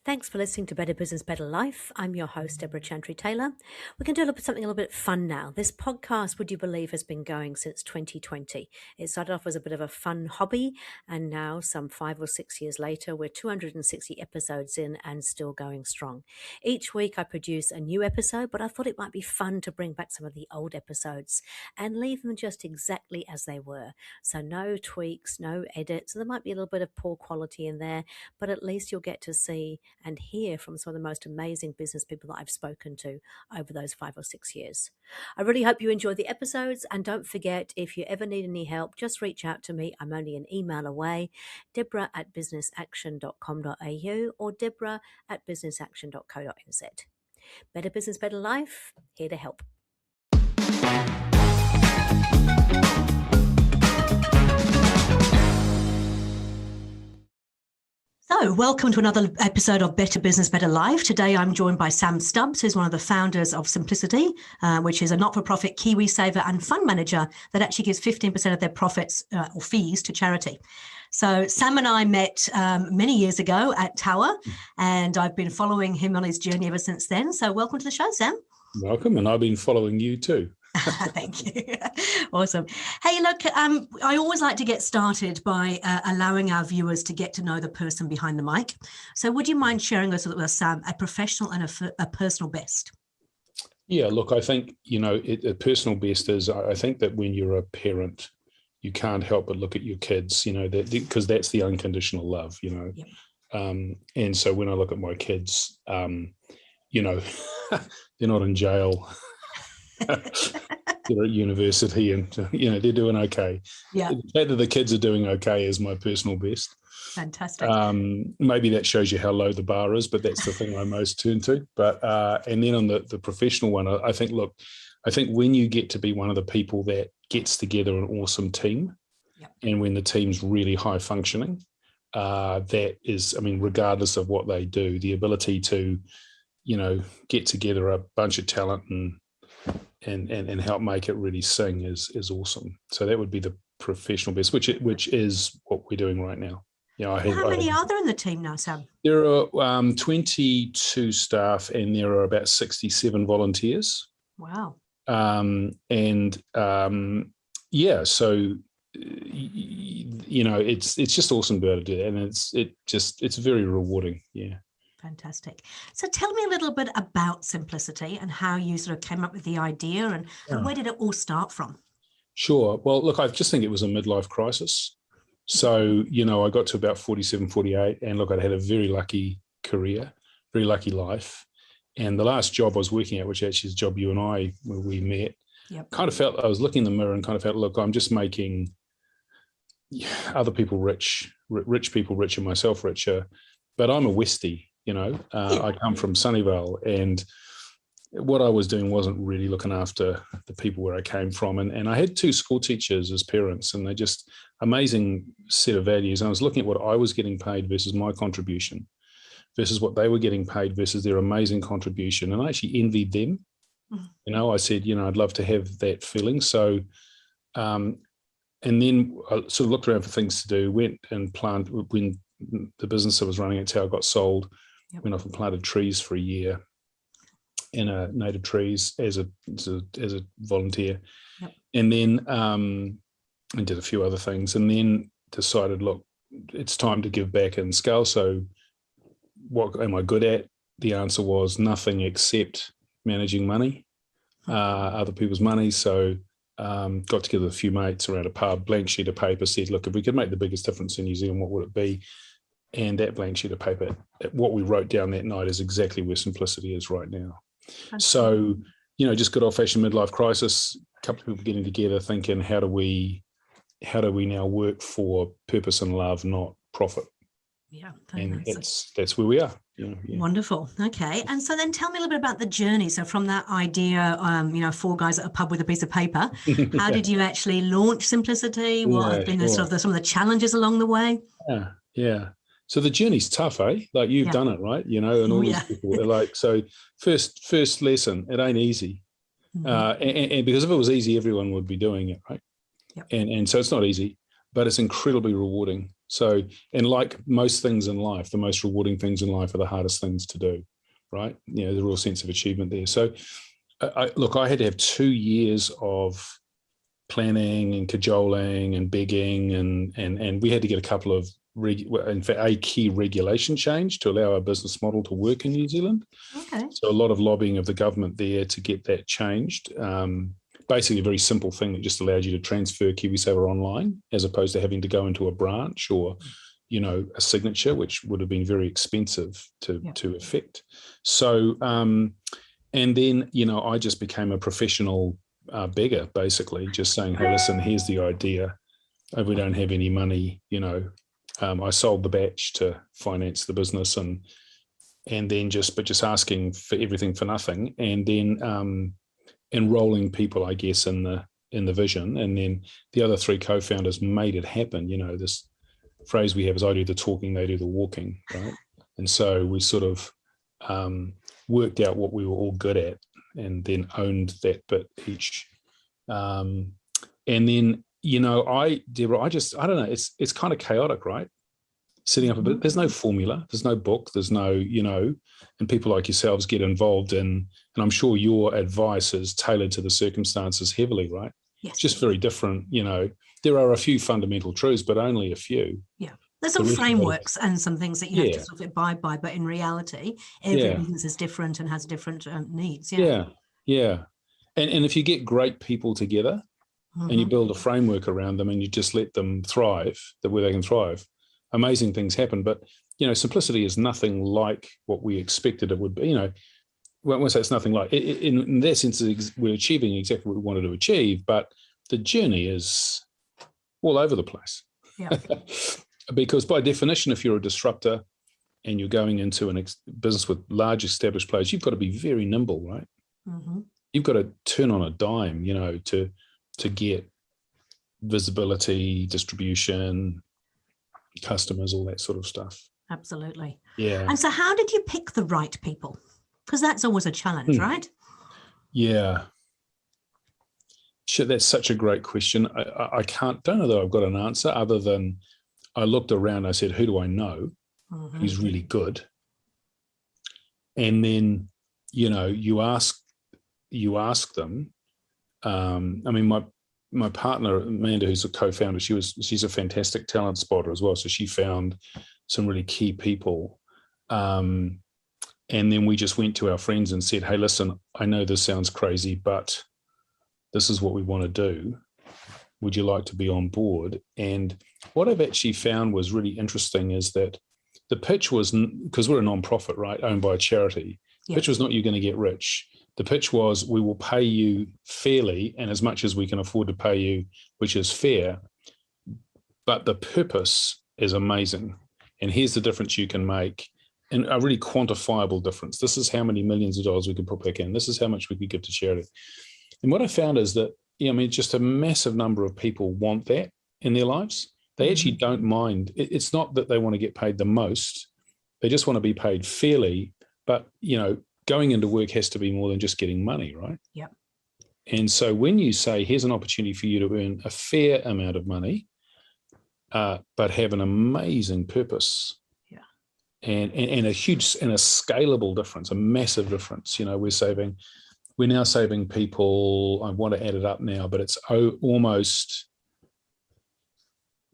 Thanks for listening to Better Business, Better Life. I'm your host, Deborah Chantry-Taylor. We're going to do something a little bit fun now. This podcast, would you believe, has been going since 2020. It started off as a bit of a fun hobby, and now some 5 or 6 years later, we're 260 episodes in and still going strong. Each week I produce a new episode, but I thought it might be fun to bring back some of the old episodes and leave them just exactly as they were. So no tweaks, no edits. So there might be a little bit of poor quality in there, but at least you'll get to see and hear from some of the most amazing business people that I've spoken to over those 5 or 6 years. I really hope you enjoy the episodes, and don't forget, if you ever need any help, just reach out to me. I'm only an email away, deborah@businessaction.com.au or deborah@businessaction.co.nz. Better Business, Better Life, here to help. So, welcome to another episode of Better Business, Better Life. Today, I'm joined by Sam Stubbs, who's one of the founders of Simplicity, which is a not-for-profit KiwiSaver and fund manager that actually gives 15% of their profits or fees to charity. So Sam and I met many years ago at Tower, and I've been following him on his journey ever since then. So welcome to the show, Sam. Welcome, and I've been following you too. Thank you. Awesome. Hey, look, I always like to get started by allowing our viewers to get to know the person behind the mic. So would you mind sharing us with Sam a professional and a personal best? Yeah, look, I think, a personal best is, I think that when you're a parent, you can't help but look at your kids, because that's the unconditional love, Yep. And so when I look at my kids, they're not in jail. They're at university and, they're doing okay. Yeah. The fact that the kids are doing okay is my personal best. Fantastic. Maybe that shows you how low the bar is, but that's the thing I most turn to. But and then on the professional one, I think when you get to be one of the people that gets together an awesome team, yep. and when the team's really high functioning, that is, regardless of what they do, the ability to, get together a bunch of talent and help make it really sing is awesome. So that would be the professional best, which is what we're doing right now. How many are there in the team now, Sam? There are 22 staff, and there are about 67 volunteers. Wow. So it's just awesome to be able to do that, and it's very rewarding. Yeah. Fantastic. So tell me a little bit about Simplicity and how you sort of came up with the idea and where did it all start from? Sure. Well, look, I just think it was a midlife crisis. So, I got to about 47, 48, and look, I'd had a very lucky career, very lucky life. And the last job I was working at, which actually is the job you and I, where we met, yep. kind of felt, I was looking in the mirror and kind of felt, look, I'm just making other people rich people richer, myself richer, but I'm a Westie. I come from Sunnyvale, and what I was doing wasn't really looking after the people where I came from. And I had 2 school teachers as parents, and they're just amazing set of values. And I was looking at what I was getting paid versus my contribution versus what they were getting paid versus their amazing contribution. And I actually envied them. I said, I'd love to have that feeling. So, and then I sort of looked around for things to do, went and planted, when the business I was running at Tower got sold, yep. Went off and planted trees for a year in a native trees as a volunteer. Yep. And then and did a few other things, and then decided, look, it's time to give back and scale. So what am I good at? The answer was nothing except managing money, other people's money. So got together with a few mates around a pub, blank sheet of paper, said, look, if we could make the biggest difference in New Zealand, what would it be? And that blank sheet of paper, what we wrote down that night is exactly where Simplicity is right now. Okay. So, just good old-fashioned midlife crisis, a couple of people getting together thinking, how do we now work for purpose and love, not profit? Yeah. And that's where we are. Yeah. Wonderful. Okay. And so then tell me a little bit about the journey. So from that idea, 4 guys at a pub with a piece of paper, how did you actually launch Simplicity? What have been some of the challenges along the way? Yeah. So the journey's tough, eh? Like you've done it, right? And all these people are like, so first lesson, it ain't easy. Mm-hmm. And because if it was easy, everyone would be doing it, right? Yep. And so it's not easy, but it's incredibly rewarding. So, and like most things in life, the most rewarding things in life are the hardest things to do, right? You know, the real sense of achievement there. So, I had to have 2 years of planning and cajoling and begging, and we had to get a couple of, in fact, a key regulation change to allow our business model to work in New Zealand. Okay. So a lot of lobbying of the government there to get that changed. Basically a very simple thing that just allowed you to transfer KiwiSaver online, as opposed to having to go into a branch or, you know, a signature, which would have been very expensive to effect. So, and then, you know, I just became a professional beggar, basically, just saying, hey, listen, here's the idea. If we don't have any money, you know, I sold the batch to finance the business, and then just asking for everything for nothing, and then enrolling people, I guess, in the vision. And then the other 3 co-founders made it happen. You know, this phrase we have is, I do the talking, they do the walking, right? And so we sort of worked out what we were all good at, and then owned that bit each. And then, you know, Deborah, I don't know, it's kind of chaotic, right? Setting up a bit, there's no formula, there's no book, there's no, you know, and people like yourselves get involved in, and I'm sure your advice is tailored to the circumstances heavily, right? Yes. Just very different, you know. There are a few fundamental truths, but only a few. Yeah. There's some frameworks and some things that you have to sort of abide by, but in reality, every business is different and has different needs. Yeah. And if you get great people together and you build a framework around them and you just let them thrive, where they can thrive, amazing things happen. But, you know, simplicity is nothing like what we expected it would be. You know, when I say it's nothing like, in that sense, we're achieving exactly what we wanted to achieve, but the journey is all over the place. Yeah. Because by definition, if you're a disruptor and you're going into a business with large established players, you've got to be very nimble, right? You've got to turn on a dime, you know, to get visibility, distribution, customers, all that sort of stuff. Absolutely. Yeah. And so how did you pick the right people? Because that's always a challenge, right? Yeah. Shit, that's such a great question. I don't know that I've got an answer, other than I looked around, I said, who do I know who's really good? And then, you know, you ask them. I mean, my partner, Amanda, who's a co-founder, she's a fantastic talent spotter as well. So she found some really key people. And then we just went to our friends and said, hey, listen, I know this sounds crazy, but this is what we want to do. Would you like to be on board? And what I've actually found was really interesting is that the pitch was, because we're a non-profit, right, owned by a charity, the pitch was not you're going to get rich. The pitch was, we will pay you fairly and as much as we can afford to pay you, which is fair, but the purpose is amazing. And here's the difference you can make, and a really quantifiable difference. This is how many millions of dollars we could put back in. This is how much we could give to charity. And what I found is that, I mean, just a massive number of people want that in their lives. They actually don't mind. It's not that they want to get paid the most. They just want to be paid fairly. But, you know, going into work has to be more than just getting money, right? Yep. And so when you say, here's an opportunity for you to earn a fair amount of money, but have an amazing purpose, and a huge and a scalable difference, a massive difference. You know, we're now saving people, I want to add it up now, but it's almost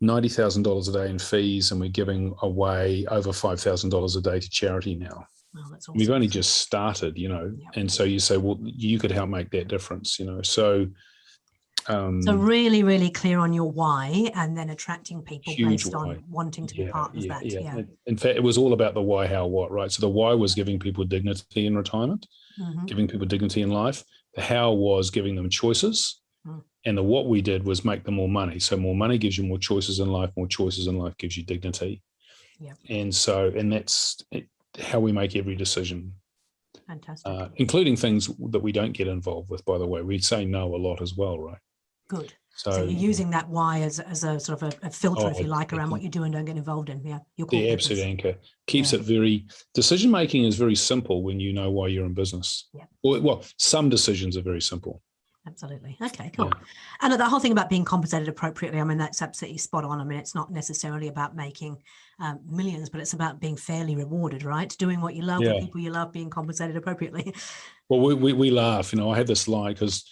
$90,000 a day in fees, and we're giving away over $5,000 a day to charity now. Wow, that's awesome. We've only just started, you know, and so you say, well, you could help make that difference, you know. So really, really clear on your why, and then attracting people based why. on wanting to be part of that. Yeah. In fact, it was all about the why, how, what, right? So the why was giving people dignity in retirement, giving people dignity in life. The how was giving them choices. And the what we did was make them more money. So more money gives you more choices in life, more choices in life gives you dignity. Yep. And that's how we make every decision. Fantastic. Including things that we don't get involved with, by the way. We say no a lot as well, right? Good. So you're using that why as a sort of a filter, if you like, around what you do and don't get involved in. Yeah. The absolute anchor. Keeps it very, decision-making is very simple when you know why you're in business. Yeah. Well, some decisions are very simple. Absolutely. Okay, cool. Yeah. And the whole thing about being compensated appropriately, I mean, that's absolutely spot on. I mean, it's not necessarily about making millions, but it's about being fairly rewarded, right? Doing what you love with people you love, being compensated appropriately. Well, we laugh, I had this line because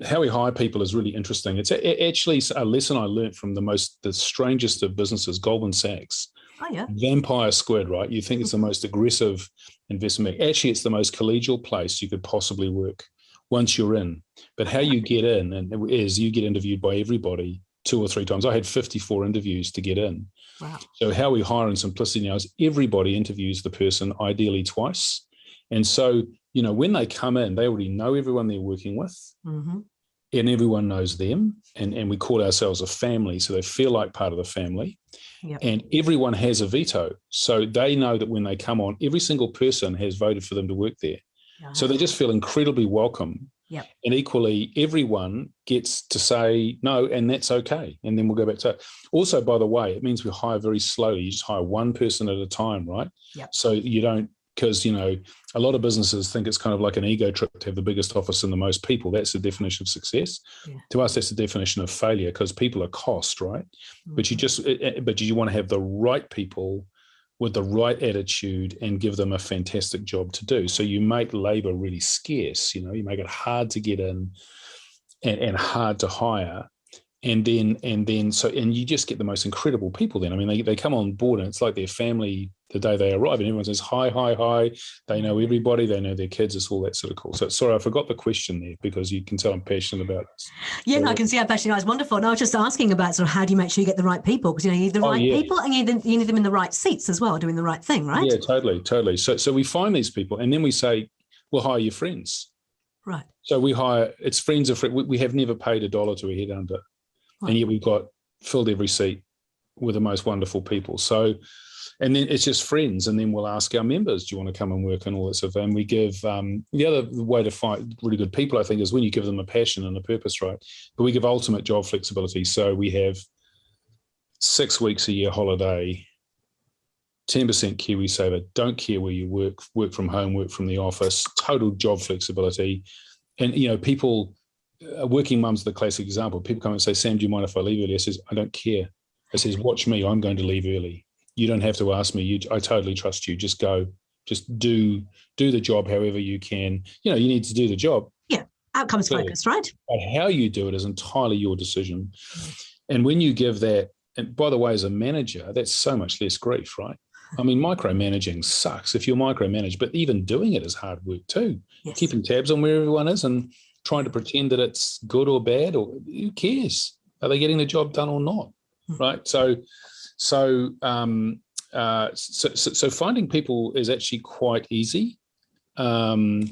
how we hire people is really interesting. It's actually a lesson I learned from the strangest of businesses, Goldman Sachs. Oh, yeah. Vampire squid, right? You think it's the most aggressive investment. Actually, it's the most collegial place you could possibly work once you're in. But how you get in is you get interviewed by everybody 2 or 3 times. I had 54 interviews to get in. Wow. So how we hire in Simplicity now is everybody interviews the person ideally twice. And so, when they come in, they already know everyone they're working with, and everyone knows them. And we call ourselves a family, so they feel like part of the family. Yep. And everyone has a veto. So they know that when they come on, every single person has voted for them to work there. So they just feel incredibly welcome. Yep. And equally, everyone gets to say no, and that's okay. And then we'll go back to it. Also, by the way, it means we hire very slowly. You just hire one person at a time, right? Yep. So you don't, because, a lot of businesses think it's kind of like an ego trip to have the biggest office and the most people. That's the definition of success. Yeah. To us, that's the definition of failure, because people are cost, right? But you want to have the right people with the right attitude and give them a fantastic job to do. So you make labor really scarce, you make it hard to get in and hard to hire. And you just get the most incredible people then. I mean, they come on board and it's like their family the day they arrive, and everyone says, hi, hi, hi. They know everybody, they know their kids, it's all that sort of cool. So sorry, I forgot the question there, because you can tell I'm passionate about this. Yeah, so, no, I can see how passionate. It's wonderful. And I was just asking about sort of how do you make sure you get the right people? Because you need the right people, and you need them in the right seats as well, doing the right thing, right? Yeah, totally. So we find these people, and then we say, we'll hire your friends. Right. So we hire, it's friends of friends. We have never paid $1 to a headhunter. Right. And yet we've got filled every seat with the most wonderful people. So, and then it's just friends. And then we'll ask our members, do you want to come and work, and all that stuff. And we give, the other way to find really good people, I think, is when you give them a passion and a purpose, right? But we give ultimate job flexibility. So we have 6 weeks a year holiday, 10% KiwiSaver, don't care where you work from home, work from the office, total job flexibility. And, people, working mums are the classic example. People come and say, Sam, do you mind if I leave early? I says, I don't care. I says, watch me, I'm going to leave early. You don't have to ask me. I totally trust you. Just go, just do the job however you can. You need to do the job. Yeah, outcomes focused, right? But how you do it is entirely your decision. And when you give that, and by the way, as a manager, that's so much less grief, right? I mean, micromanaging sucks if you're micromanaged, but even doing it is hard work too. Yes. Keeping tabs on where everyone is and trying to pretend that it's good or bad, or who cares? Are they getting the job done or not? Right? So finding people is actually quite easy. Likewise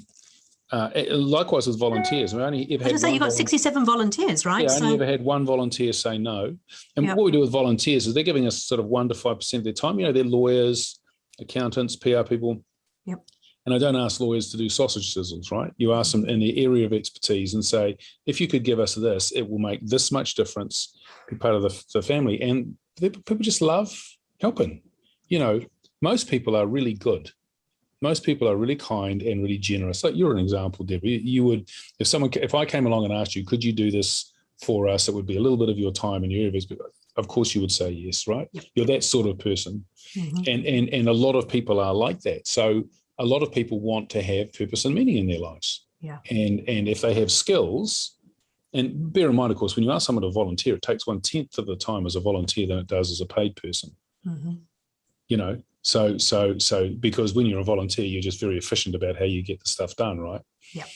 with volunteers. I only ever had you've got 67 volunteers, right? Yeah, I only ever had one volunteer say no. And what we do with volunteers is they're giving us sort of 1 to 5% of their time. They're lawyers, accountants, PR people. Yep. And I don't ask lawyers to do sausage sizzles, right? You ask them in their area of expertise and say, if you could give us this, it will make this much difference, be part of the family. And people just love helping. Most people are really good. Most people are really kind and really generous. Like you're an example, Debbie. You would, if I came along and asked you, could you do this for us? It would be a little bit of your time and your area of, of course you would say yes, right? Yep. You're that sort of person. Mm-hmm. And a lot of people are like that. So a lot of people want to have purpose and meaning in their lives. Yeah. And if they have skills, and bear in mind, of course, when you ask someone to volunteer, it takes 1/10 of the time as a volunteer than it does as a paid person. Mm-hmm. So because when you're a volunteer, you're just very efficient about how you get the stuff done, right? Yeah.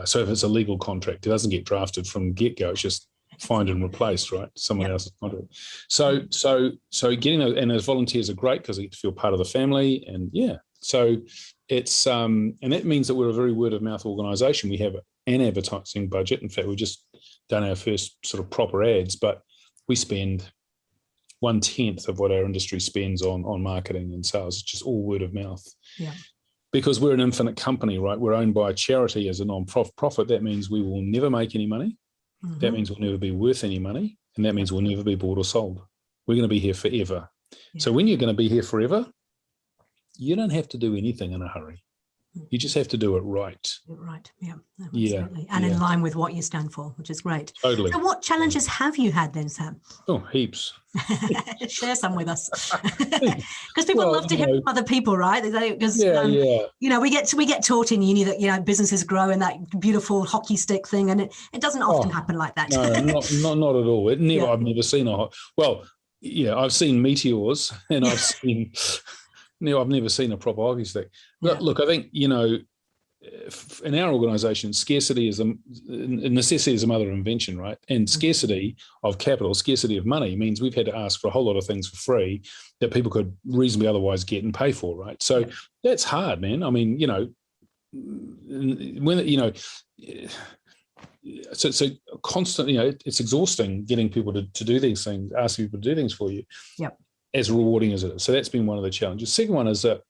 So if it's a legal contract, it doesn't get drafted from get-go. It's just find and replace, right? Someone else's contract. So getting those, and those volunteers are great because they get to feel part of the family, and so it's and that means that we're a very word-of-mouth organisation. We have an advertising budget. In fact, we've just done our first sort of proper ads, but we spend 1/10 of what our industry spends on marketing and sales. It's just all word of mouth. Yeah. Because we're an infinite company, right? We're owned by a charity as a non-profit. That means we will never make any money. Mm-hmm. That means we'll never be worth any money. And that means we'll never be bought or sold. We're going to be here forever. Yeah. So when you're going to be here forever, you don't have to do anything in a hurry. You just have to do it right. Right. Yeah. Yeah. Absolutely. And in line with what you stand for, which is great. Totally. So what challenges have you had then, Sam? Oh, heaps. Share some with us. Because people love to hear from other people, right? Because we get taught in uni that businesses grow in that beautiful hockey stick thing, and it doesn't often happen like that. No, not at all. I've never seen I've seen meteors, and I've never seen a proper hockey stick. Look, I think in our organisation, scarcity is necessity is a mother of invention, right? And scarcity of capital, scarcity of money means we've had to ask for a whole lot of things for free that people could reasonably otherwise get and pay for, right? So that's hard, man. I mean, so constantly, it's exhausting getting people to do these things, asking people to do things for you. Yep. As rewarding as it is. So that's been one of the challenges. Second one is that,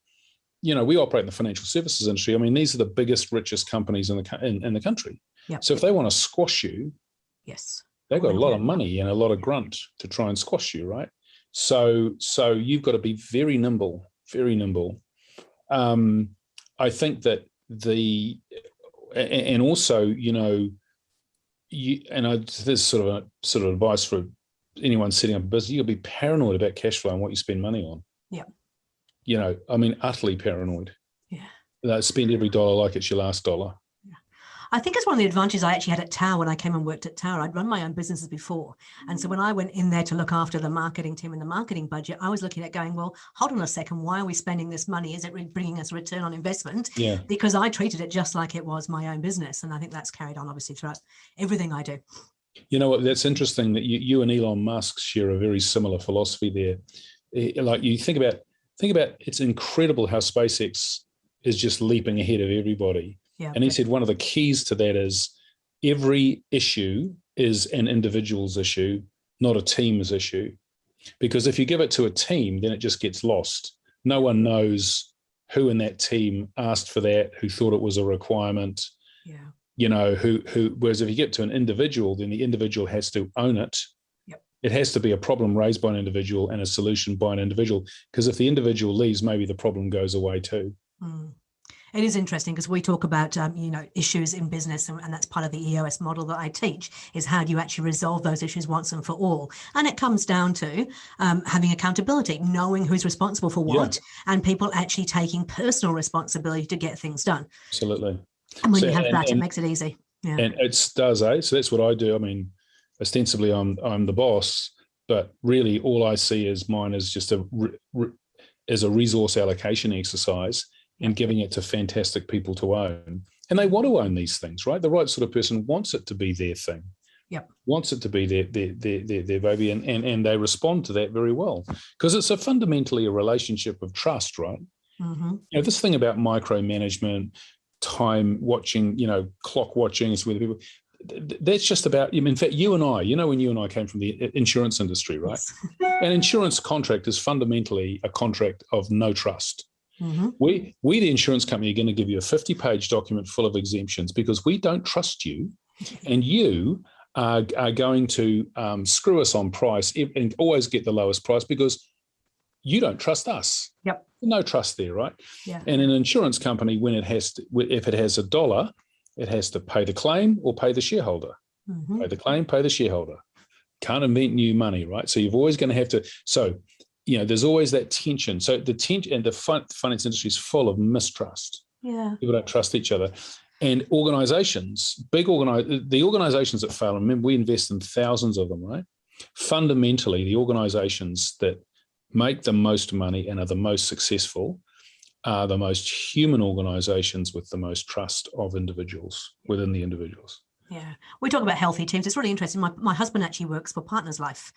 we operate in the financial services industry. I mean, these are the biggest, richest companies in the country. Yep. So if they want to squash you, they've got a lot of money and a lot of grunt to try and squash you, right? So you've got to be very nimble, very nimble. I think that and also, there's sort of advice for anyone setting up a business. You'll be paranoid about cash flow and what you spend money on. Yeah. Utterly paranoid. Yeah. Spend every dollar like it's your last dollar. Yeah. I think it's one of the advantages I actually had at Tower when I came and worked at Tower. I'd run my own businesses before. And so when I went in there to look after the marketing team and the marketing budget, I was looking at going, well, hold on a second. Why are we spending this money? Is it bringing us a return on investment? Yeah. Because I treated it just like it was my own business. And I think that's carried on, obviously, throughout everything I do. You know what? That's interesting that you and Elon Musk share a very similar philosophy there. Like you think about, it's incredible how SpaceX is just leaping ahead of everybody. Yeah, and he said one of the keys to that is every issue is an individual's issue, not a team's issue. Because if you give it to a team, then it just gets lost. No one knows who in that team asked for that, who thought it was a requirement. Yeah. Whereas if you get to an individual, then the individual has to own it. Yep. It has to be a problem raised by an individual and a solution by an individual. Because if the individual leaves, maybe the problem goes away too. It is interesting because we talk about, issues in business, and that's part of the EOS model that I teach, is how do you actually resolve those issues once and for all? And it comes down to having accountability, knowing who's responsible for what, and people actually taking personal responsibility to get things done. Absolutely. And when you have that, it makes it easy. Yeah. And it does, eh? So that's what I do. I mean, ostensibly I'm the boss, but really all I see as mine is just a resource allocation exercise and giving it to fantastic people to own. And they want to own these things, right? The right sort of person wants it to be their thing. Yep. Wants it to be their baby, and they respond to that very well. Because it's fundamentally a relationship of trust, right? Mm-hmm. This thing about micromanagement, time watching, clock watching is where the people, that's just about, in fact, you and I, when you and I came from the insurance industry, right? Yes. An insurance contract is fundamentally a contract of no trust. Mm-hmm. We, the insurance company, are going to give you a 50-page document full of exemptions because we don't trust you, and you are going to screw us on price and always get the lowest price because you don't trust us. Yep. No trust there, right? Yeah. And an insurance company, if it has $1, it has to pay the claim or pay the shareholder. Mm-hmm. Pay the claim, pay the shareholder. Can't invent new money, right? So you're always going to have to. So, there's always that tension. So the tension, and the finance industry is full of mistrust. Yeah. People don't trust each other. And organizations, the organizations that fail, remember, we invest in thousands of them, right? Fundamentally, the organizations that make the most money and are the most successful are the most human organizations with the most trust of individuals within the individuals. Yeah, we talk about healthy teams. It's really interesting. My husband actually works for Partners Life,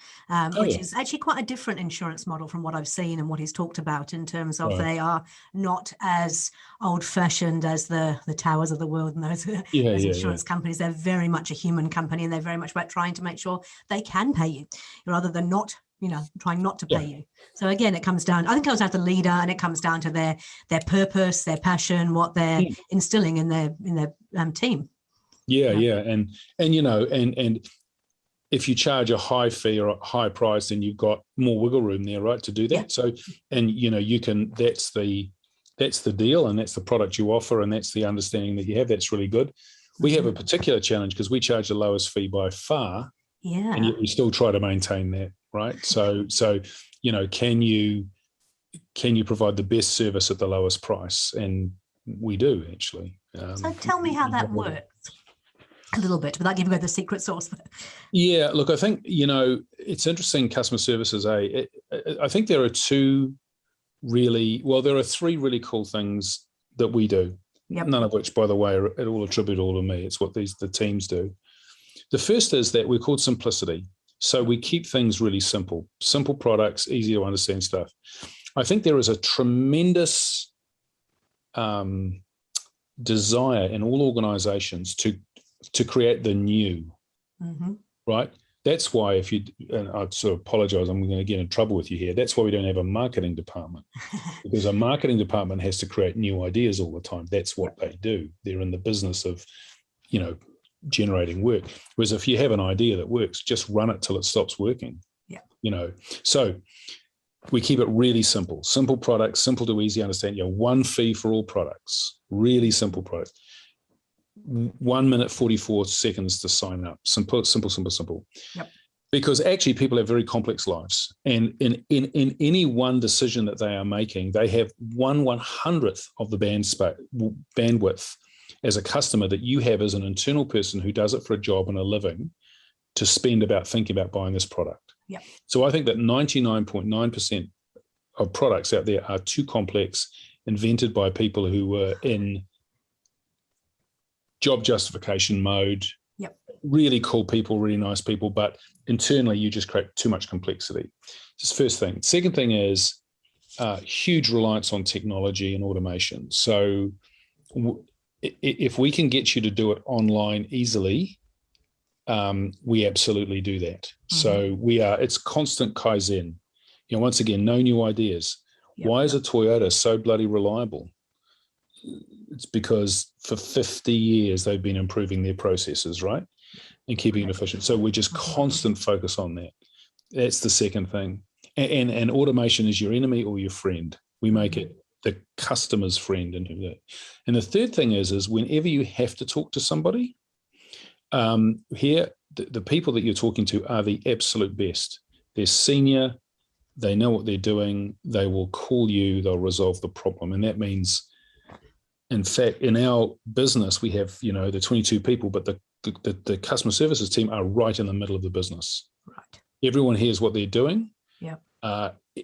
which is actually quite a different insurance model from what I've seen and what he's talked about in terms of They are not as old-fashioned as the Towers of the world and those insurance companies. They're very much a human company, and they're very much about trying to make sure they can pay you rather than not, trying not to pay you. So again, I think it comes down to the leader, and it comes down to their purpose, their passion, what they're instilling in their team. Yeah. And if you charge a high fee or a high price, then you've got more wiggle room there, right, to do that. Yeah. So, and you can, that's the that's the deal, and that's the product you offer, and that's the understanding that you have. That's really good. We have a particular challenge because we charge the lowest fee by far, and yet we still try to maintain that, right? So can you provide the best service at the lowest price? And we do, actually. So tell me how that works a little bit without giving away the secret sauce. Yeah, look, I think, it's interesting, customer services. I think there are three really cool things that we do. Yep. None of which, by the way, are at all attributable to me. It's what the teams do. The first is that we're called simplicity. So we keep things really simple. Simple products, easy to understand stuff. I think there is a tremendous desire in all organizations to create the new, right? That's why and I sort of apologize, I'm going to get in trouble with you here. That's why we don't have a marketing department, because a marketing department has to create new ideas all the time. That's what they do. They're in the business of, generating work. Whereas if you have an idea that works, just run it till it stops working. Yeah. So we keep it really simple. Simple products, simple to easy understand. One fee for all products. Really simple products. 1 minute 44 seconds to sign up. Simple. Yep. Because actually people have very complex lives, and in any one decision that they are making, they have 1/100th of the bandwidth as a customer that you have as an internal person who does it for a job and a living to spend about thinking about buying this product. Yep. So I think that 99.9% of products out there are too complex, invented by people who were in job justification mode. Yep. Really cool people, really nice people, but internally you just create too much complexity. That's the first thing. Second thing is huge reliance on technology and automation. So if we can get you to do it online easily, we absolutely do that. So it's constant Kaizen. Once again, no new ideas. Yep. Why is a Toyota so bloody reliable? It's because for 50 years they've been improving their processes, right? And keeping it efficient. So we're just constant focus on that. That's the second thing. And automation is your enemy or your friend. We make it the customer's friend. And the third thing is whenever you have to talk to somebody, here, the people that you're talking to are the absolute best. They're senior, they know what they're doing, they will call you, they'll resolve the problem. And that means, in fact, in our business, we have, the 22 people, but the customer services team are right in the middle of the business. Right. Everyone hears what they're doing. Yep.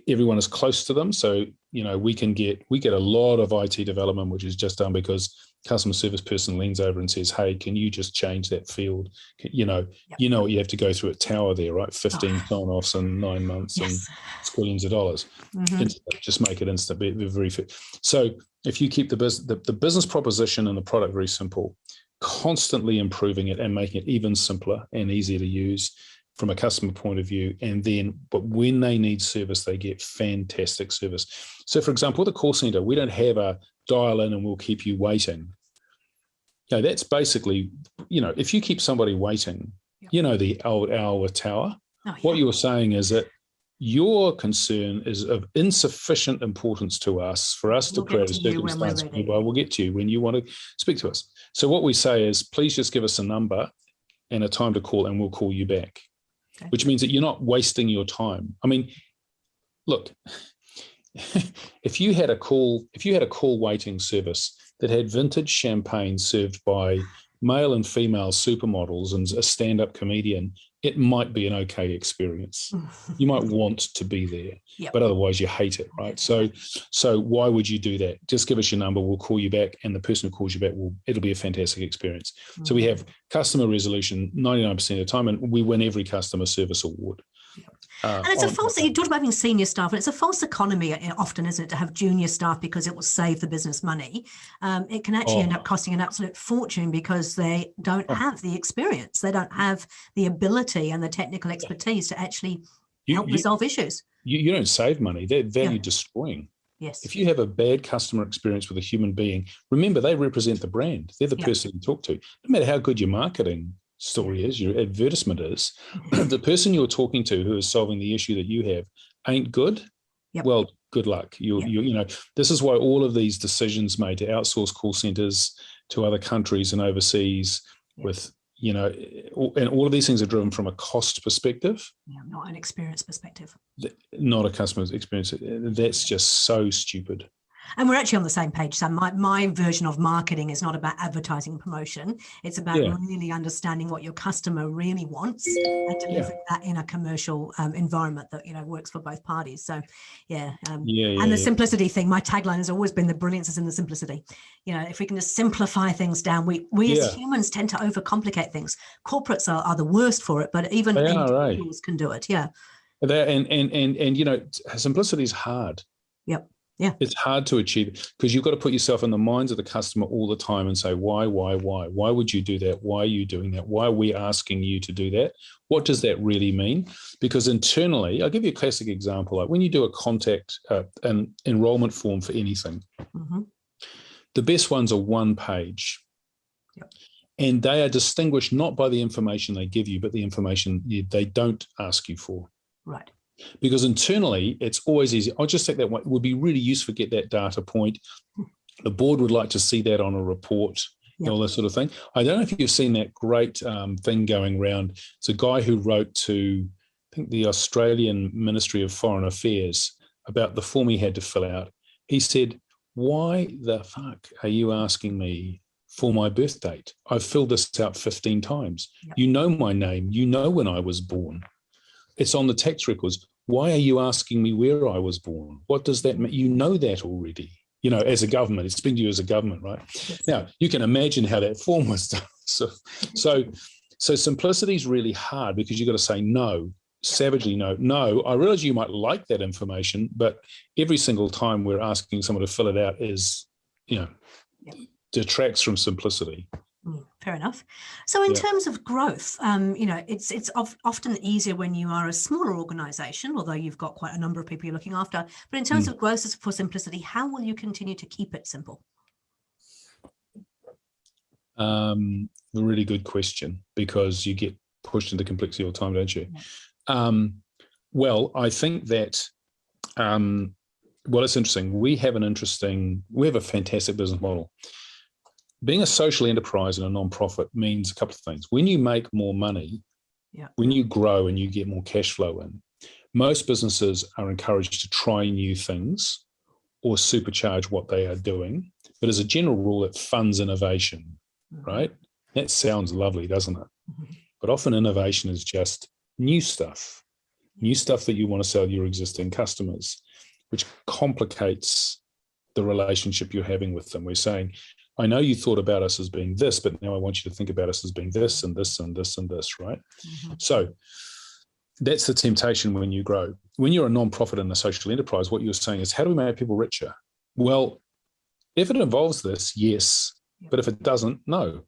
Everyone is close to them. So, we get a lot of IT development, which is just done because customer service person leans over and says, hey, can you just change that field? You know what you have to go through at Tower there, right? 15 sign-offs in 9 months and squillions of dollars. Just make it instant, very fit. So if you keep the business proposition and the product very simple, constantly improving it and making it even simpler and easier to use from a customer point of view, but when they need service, they get fantastic service. So for example, with a call center, we don't have a dial in and we'll keep you waiting. That's basically, if you keep somebody waiting, the old owl with Tower, what you're saying is that your concern is of insufficient importance to us for us to create a circumstance whereby we'll get to you when you want to speak to us. So what we say is, please just give us a number and a time to call and we'll call you back, which means that you're not wasting your time. I mean, look, if you had a call waiting service that had vintage champagne served by male and female supermodels and a stand-up comedian, it might be an okay experience. You might want to be there, but otherwise you hate it, right? So why would you do that? Just give us your number, we'll call you back, and the person who calls you back, it'll be a fantastic experience. So we have customer resolution 99% of the time, and we win every customer service award. And it's you talked about having senior staff, and it's a false economy often, isn't it, to have junior staff because it will save the business money. It can actually end up costing an absolute fortune because they don't have the experience. They don't have the ability and the technical expertise to actually help resolve issues. You don't save money. They're value destroying. Yes. If you have a bad customer experience with a human being, remember, they represent the brand. They're the person you talk to. No matter how good your marketing story is, your advertisement is, the person you're talking to who is solving the issue that you have ain't good, well, good luck. This is why all of these decisions made to outsource call centers to other countries and overseas with, and all of these things are driven from a cost perspective. Yeah, not an experience perspective. Not a customer's experience. That's just so stupid. And we're actually on the same page, Sam. My version of marketing is not about advertising promotion. It's about really understanding what your customer really wants and delivering that in a commercial environment that, works for both parties. So, and the simplicity thing, my tagline has always been the brilliance is in the simplicity. If we can just simplify things down, we as humans tend to overcomplicate things. Corporates are the worst for it, but even individuals can do it. Yeah. And simplicity is hard. Yep. Yeah. It's hard to achieve because you've got to put yourself in the minds of the customer all the time and say, why? Why would you do that? Why are you doing that? Why are we asking you to do that? What does that really mean? Because internally, I'll give you a classic example. Like when you do an enrollment form for anything, the best ones are one page. Yep. And they are distinguished not by the information they give you, but the information they don't ask you for. Right. Because internally, it's always easy. I'll just take that one. It would be really useful to get that data point. The board would like to see that on a report, all that sort of thing. I don't know if you've seen that great thing going around. It's a guy who wrote to, I think, the Australian Ministry of Foreign Affairs about the form he had to fill out. He said, why the fuck are you asking me for my birth date? I've filled this out 15 times. Yep. You know my name. You know when I was born. It's on the tax records. Why are you asking me where I was born? What does that mean? You know that already, as a government. It's been to you as a government, right? Yes. Now, you can imagine how that form was done. So simplicity is really hard because you've got to say no, savagely no. No, I realize you might like that information, but every single time we're asking someone to fill it out is, detracts from simplicity. Fair enough. So in terms of growth, it's often easier when you are a smaller organization, although you've got quite a number of people you're looking after. But in terms of growth for simplicity, how will you continue to keep it simple? A really good question, because you get pushed into complexity all the time, don't you? Yeah. Well, I think that, it's interesting. We have a fantastic business model. Being a social enterprise and a non-profit means a couple of things. When you make more money, when you grow and you get more cash flow in, most businesses are encouraged to try new things or supercharge what they are doing. But as a general rule, it funds innovation, right? That sounds lovely, doesn't it? But often innovation is just new stuff that you want to sell your existing customers, which complicates the relationship you're having with them. We're saying, I know you thought about us as being this, but now I want you to think about us as being this and this and this and this, right? So that's the temptation when you grow. When you're a non-profit and a social enterprise, what you're saying is, how do we make people richer? Well, if it involves this, yes. But if it doesn't, no.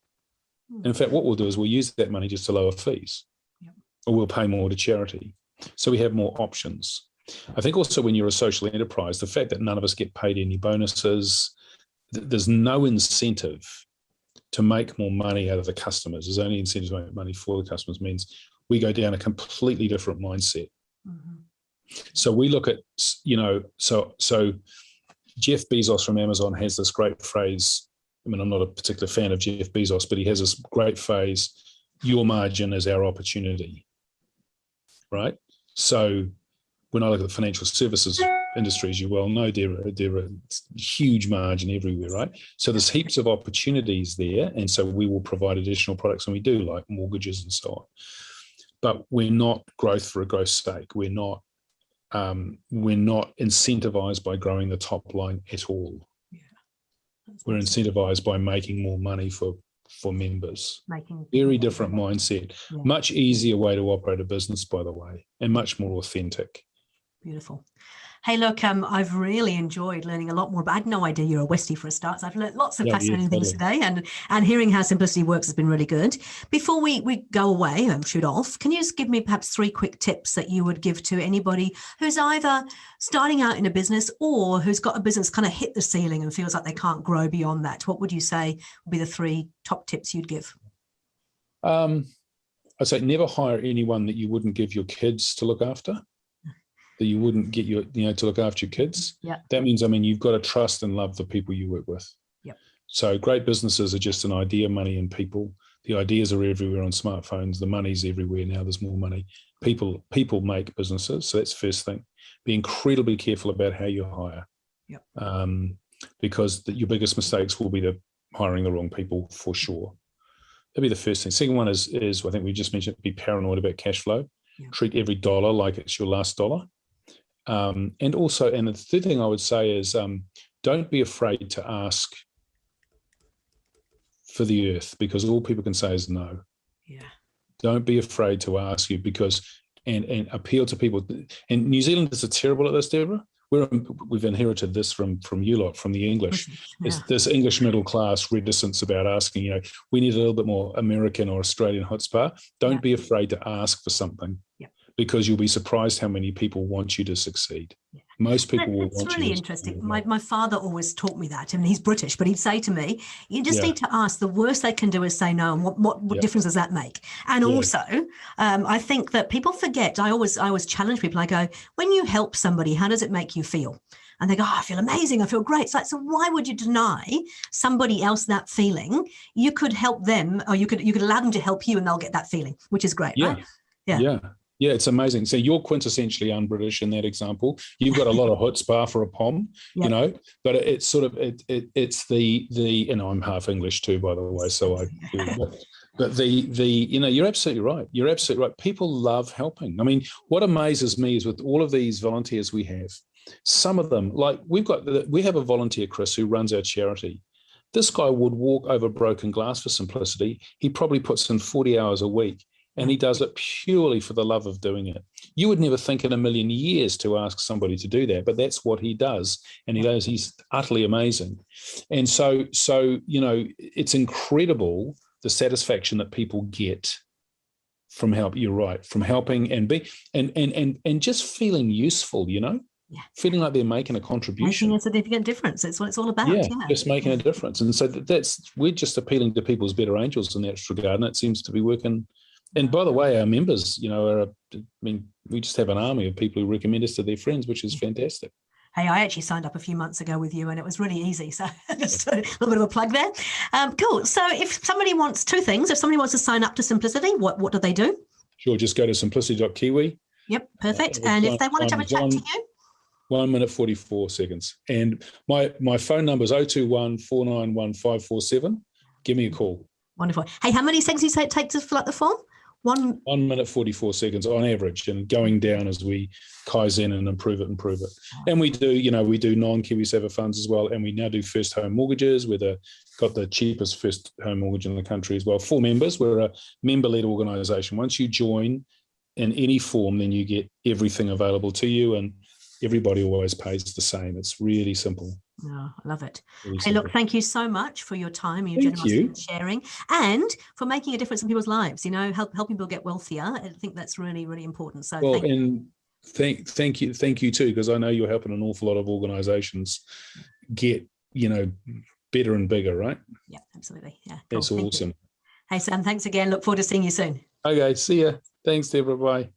In fact, what we'll do is we'll use that money just to lower fees, or we'll pay more to charity. So we have more options. I think also when you're a social enterprise, the fact that none of us get paid any bonuses, there's no incentive to make more money out of the customers. There's only incentive to make money for the customers, means we go down a completely different mindset. So we look at, so Jeff Bezos from Amazon has this great phrase. I mean, I'm not a particular fan of Jeff Bezos, but he has this great phrase, your margin is our opportunity, right? So when I look at the financial services industry, as you well know, there are huge margin everywhere, right? So there's heaps of opportunities there, and so we will provide additional products, and we do, like mortgages and so on. But we're not growth for a growth's sake. We're not incentivized by growing the top line at all. We're incentivized by making more money for members. Very different mindset. Much easier way to operate a business, by the way, and much more authentic. Beautiful. Hey, look, I've really enjoyed learning a lot more, but I had no idea you're a Westie for a start. So I've learned lots of fascinating things today, and hearing how simplicity works has been really good. Before we go away and shoot off, can you just give me perhaps 3 quick tips that you would give to anybody who's either starting out in a business or who's got a business kind of hit the ceiling and feels like they can't grow beyond that? What would you say would be the 3 top tips you'd give? I'd say never hire anyone that you wouldn't give your kids to look after. that you wouldn't get to look after your kids. Yeah. That means, you've got to trust and love the people you work with. Yep. So great businesses are just an idea, money, and people. The ideas are everywhere on smartphones. The money's everywhere now. There's more money. People make businesses. So that's the first thing. Be incredibly careful about how you hire. Yep. Because your biggest mistakes will be hiring the wrong people for sure. That'd be the first thing. Second one is I think we just mentioned, be paranoid about cash flow. Yeah. Treat every dollar like it's your last dollar. And the third thing I would say is don't be afraid to ask for the earth, because all people can say is no. Yeah. Don't be afraid to ask you, because and appeal to people. And New Zealanders are terrible at this, Deborah. We've inherited this from you lot, from the English. Yeah. This English middle class reticence about asking, we need a little bit more American or Australian chutzpah. Don't be afraid to ask for something. Yeah. Because you'll be surprised how many people want you to succeed. Yeah. Most people will want you to succeed. It's really interesting. My father always taught me that. He's British, but he'd say to me, you just need to ask. The worst they can do is say no. And what difference does that make? And also, I think that people forget. I always challenge people. I go, when you help somebody, how does it make you feel? And they go, I feel amazing. I feel great. It's like, so why would you deny somebody else that feeling? You could help them, or you could allow them to help you, and they'll get that feeling, which is great, right? Yeah. Yeah, it's amazing. So you're quintessentially un-British in that example. You've got a lot of chutzpah for a pom, but it's sort of it's the I'm half English too, by the way. So but you're absolutely right. You're absolutely right. People love helping. What amazes me is with all of these volunteers we have, some of them, like we have a volunteer, Chris, who runs our charity. This guy would walk over broken glass for simplicity. He probably puts in 40 hours a week. And he does it purely for the love of doing it. You would never think in a million years to ask somebody to do that, but that's what he does. And he's utterly amazing. And so it's incredible the satisfaction that people get from help. You're right, from helping and just feeling useful, feeling like they're making a contribution. Making a significant difference. That's what it's all about. Yeah, just making a difference. And so we're just appealing to people's better angels in that regard, and it seems to be working. And by the way, our members, we just have an army of people who recommend us to their friends, which is fantastic. Hey, I actually signed up a few months ago with you, and it was really easy. So just a little bit of a plug there. Cool. So if somebody wants two things, if somebody wants to sign up to Simplicity, what do they do? Sure. Just go to simplicity.kiwi. Yep. Perfect. And if they wanted to have a chat to you? 1 minute, 44 seconds. And my phone number is 021 491 547. Give me a call. Wonderful. Hey, how many seconds do you say it takes to fill out the form? 1 minute, 44 seconds on average, and going down as we kaizen and improve it. And we do non-KiwiSaver funds as well. And we now do first home mortgages. We're got the cheapest first home mortgage in the country as well. For members, we're a member-led organisation. Once you join in any form, then you get everything available to you, and everybody always pays the same. It's really simple. Oh, I love it. Really hey, look, thank you so much for your time, your generosity and sharing, and for making a difference in people's lives, helping people get wealthier. I think that's really, really important. So thank you too, because I know you're helping an awful lot of organizations get, better and bigger, right? Yeah, absolutely. Yeah. Cool. That's awesome. Hey, Sam, thanks again. Look forward to seeing you soon. Okay, see ya. Thanks, Deborah. Bye.